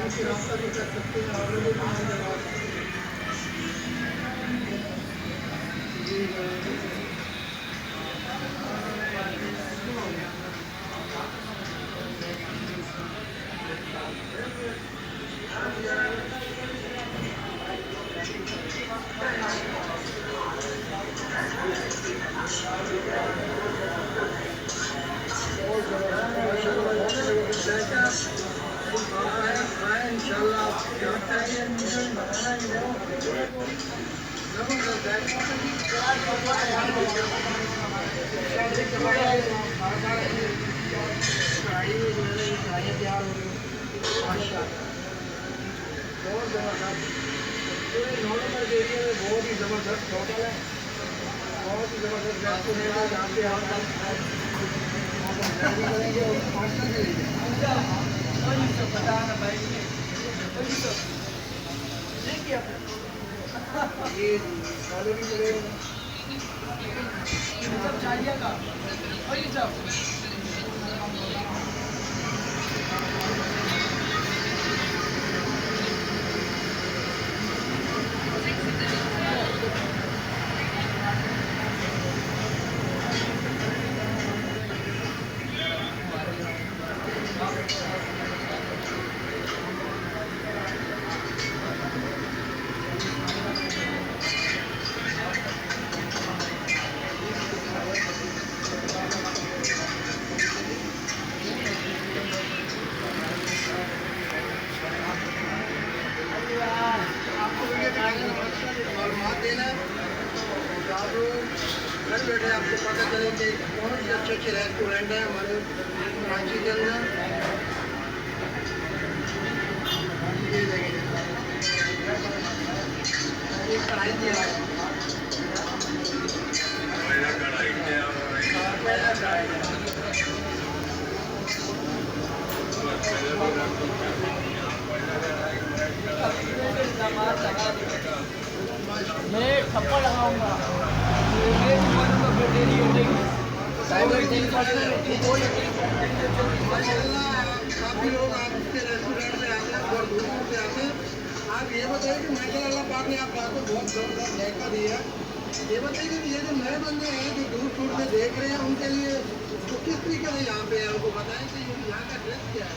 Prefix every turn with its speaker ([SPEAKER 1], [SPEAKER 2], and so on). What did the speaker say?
[SPEAKER 1] कि रास्ता भी कर सकते हैं, ऑर्डर भी बनाया जाएगा। जी बहुत ज़बरदस्त माशाल्लाह, बहुत ज़बरदस्त जैसा आए इंशाल्लाह आप जब चाहिए एडमिशन बताना ही हो। ज़बरदस्त है। कढ़ाई कढ़ाइयाँ तैयार हो रही हैं माशाल्लाह, बहुत ज़बरदस्त। पूरे 9 नंबर के एरिया में बहुत ही ज़बरदस्त होटल है, बहुत ही ज़बरदस्त रेस्टोरेंट है जहाँ पे आप एंजॉय करेंगे और नाश्ता करेंगे। जी जी फॉलो भी करेगा। मालूमात देना तो आप घर बैठे आपको पता चले कि कौन से अच्छे अच्छे रेस्टोरेंट हैं हमारे कराची के अंदर। ये देखिए ये कढ़ाई तैयार है।
[SPEAKER 2] मैं थप्पड़ लगाऊंगा
[SPEAKER 1] माशाल्लाह काफ़ी लोग आपके रेस्टोरेंट में आते हैं, बहुत दूर दूर से आते हैं। आप ये बताइए कि माशाल्लाह पाक ने आप बात को बहुत ज़बरदस्त मौका दिया। ये बताइए कि ये जो नए बंदे हैं जो दूर दूर से देख रहे हैं उनके लिए तो किस तरीके से यहाँ पे है, उनको बताएं कि यहाँ का ड्रेस क्या है।